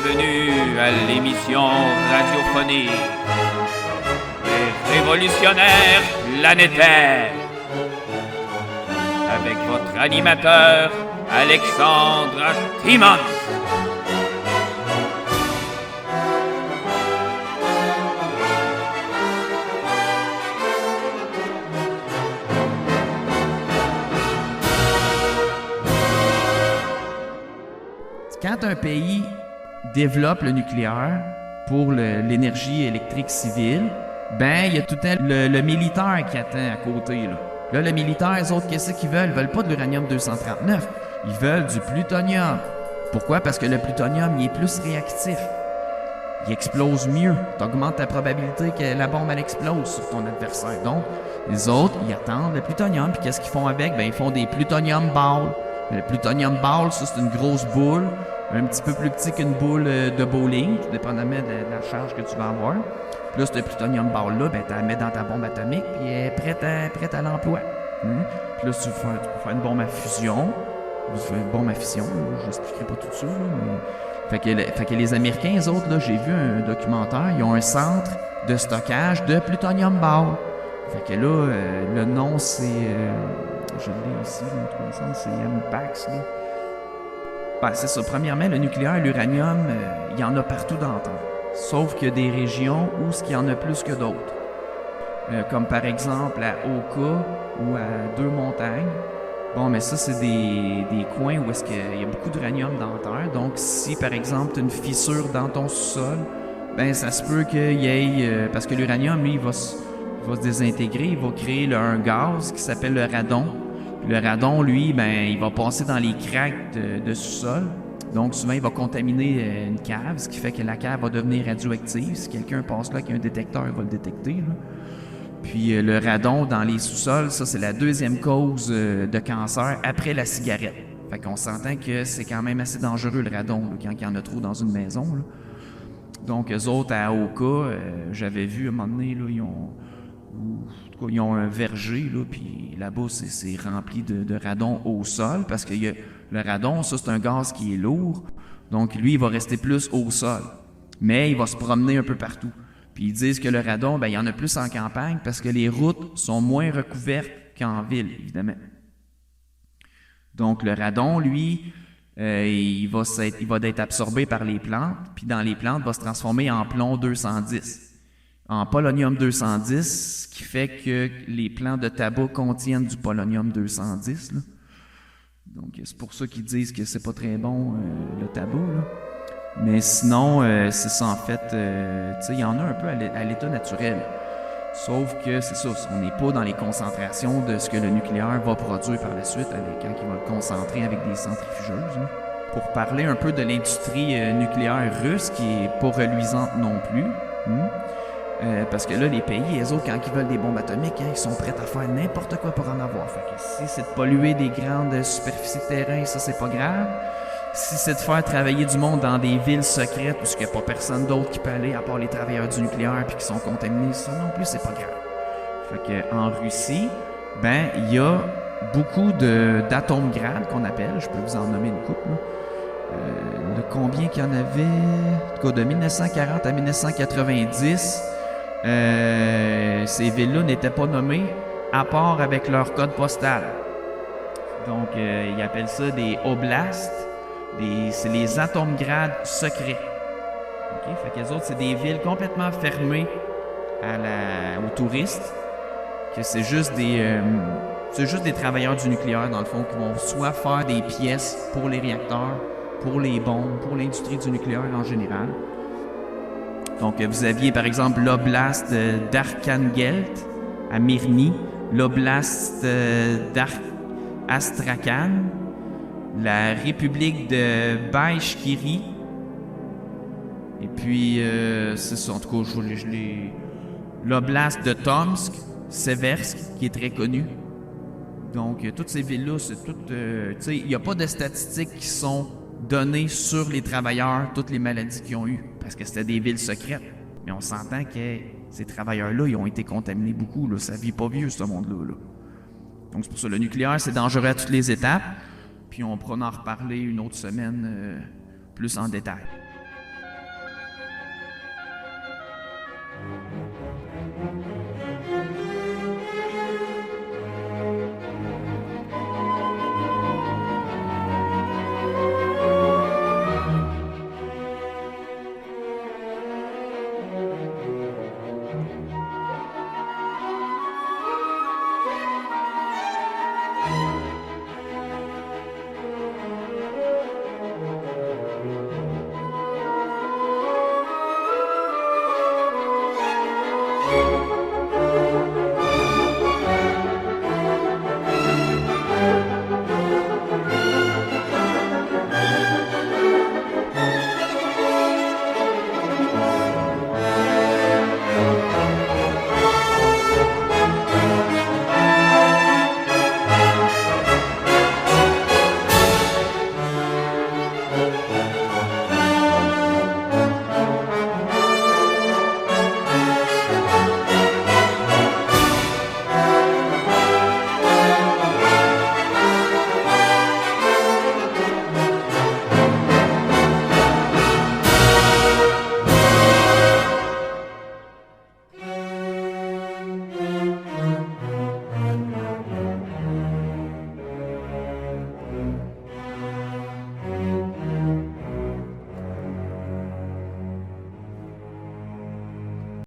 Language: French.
Bienvenue à l'émission radiophonique des révolutionnaires planétaires avec votre animateur Alexandre Timmons. Quand un pays développe le nucléaire pour l'énergie électrique civile, ben il y a tout le temps le militaire qui attend à côté. Là, le militaire, les autres, qu'est-ce qu'ils veulent? Ils veulent pas de l'uranium-239. Ils veulent du plutonium. Pourquoi? Parce que le plutonium, il est plus réactif. Il explose mieux. Tu augmentes ta probabilité que la bombe, elle explose sur ton adversaire. Donc, les autres, ils attendent le plutonium. Puis qu'est-ce qu'ils font avec? Ben, ils font des plutonium balls. Le plutonium ball, ça, c'est une grosse boule, un petit peu plus petit qu'une boule de bowling, dépendamment de la charge que tu vas avoir. Puis là, ce plutonium ball-là, ben, tu la mets dans ta bombe atomique, puis elle est prête à l'emploi. Puis là, tu peux faire une bombe à fusion. Une bombe à fission, je n'expliquerai pas tout ça. Mais... Fait que les Américains, eux autres, là, j'ai vu un documentaire, ils ont un centre de stockage de plutonium ball. Fait que là, le nom, c'est... je l'ai ici, c'est MPAX. Ben, c'est ça. Premièrement, le nucléaire et l'uranium, il y en a partout dans le temps. Sauf qu'il y a des régions où il y en a plus que d'autres. Comme par exemple à Oka ou à Deux-Montagnes. Bon, mais ça, c'est des coins où est-ce qu'il y a beaucoup d'uranium dans la terre. Donc, si par exemple, tu as une fissure dans ton sous-sol, ben ça se peut qu'il y ait... parce que l'uranium, lui, il va se désintégrer, il va créer un gaz qui s'appelle le radon. Puis le radon, lui, ben, il va passer dans les cracks de sous-sol. Donc, souvent, il va contaminer une cave, ce qui fait que la cave va devenir radioactive. Si quelqu'un passe là avec un détecteur, il va le détecter. Là. Puis le radon dans les sous-sols, ça, c'est la deuxième cause de cancer après la cigarette. Fait qu'on s'entend que c'est quand même assez dangereux, le radon, là, quand il y en a trop dans une maison. Là. Donc, eux autres, à Oka, j'avais vu à un moment donné, là, ils ont un verger, là, puis là-bas, c'est rempli de radon au sol, parce que le radon, ça, c'est un gaz qui est lourd, donc lui, il va rester plus au sol, mais il va se promener un peu partout. Puis ils disent que le radon, ben, il y en a plus en campagne, parce que les routes sont moins recouvertes qu'en ville, évidemment. Donc le radon, lui, il va être absorbé par les plantes, puis dans les plantes, il va se transformer en plomb 210. En polonium-210, ce qui fait que les plants de tabac contiennent du polonium-210. Là. Donc, c'est pour ça qu'ils disent que c'est pas très bon, le tabac. Là. Mais sinon, c'est ça, en fait, tu sais, il y en a un peu à l'état naturel. Sauf que, c'est ça, on n'est pas dans les concentrations de ce que le nucléaire va produire par la suite quand il va le concentrer avec des centrifugeuses. Là. Pour parler un peu de l'industrie nucléaire russe, qui est pas reluisante non plus, parce que là, les pays, les autres, quand ils veulent des bombes atomiques, ils sont prêts à faire n'importe quoi pour en avoir. Fait que si c'est de polluer des grandes superficies de terrain, ça, c'est pas grave. Si c'est de faire travailler du monde dans des villes secrètes où il n'y a pas personne d'autre qui peut aller à part les travailleurs du nucléaire puis qui sont contaminés, ça non plus, c'est pas grave. Fait que en Russie, ben, il y a beaucoup d'atomes-grades qu'on appelle, je peux vous en nommer une couple, de combien qu'il y en avait, en tout cas de 1940 à 1990, ces villes-là n'étaient pas nommées à part avec leur code postal. Donc, ils appellent ça des oblasts. C'est les atomes-grades secrets. Okay? Fait que les autres, c'est des villes complètement fermées aux touristes. Que c'est juste des travailleurs du nucléaire, dans le fond, qui vont soit faire des pièces pour les réacteurs, pour les bombes, pour l'industrie du nucléaire en général. Donc, vous aviez, par exemple, l'oblast d'Arkhangelt à Myrny, l'oblast d'Astrakhan, la république de Baïchkiri, et puis, c'est ça, en tout cas, l'oblast de Tomsk, Seversk, qui est très connu. Donc, toutes ces villes-là, c'est toutes... tu sais, il n'y a pas de statistiques qui sont données sur les travailleurs, toutes les maladies qu'ils ont eues, parce que c'était des villes secrètes. Mais on s'entend que ces travailleurs-là, ils ont été contaminés beaucoup, là. Ça vit pas vieux, ce monde-là. Là. Donc, c'est pour ça le nucléaire, c'est dangereux à toutes les étapes. Puis on pourra en reparler une autre semaine plus en détail.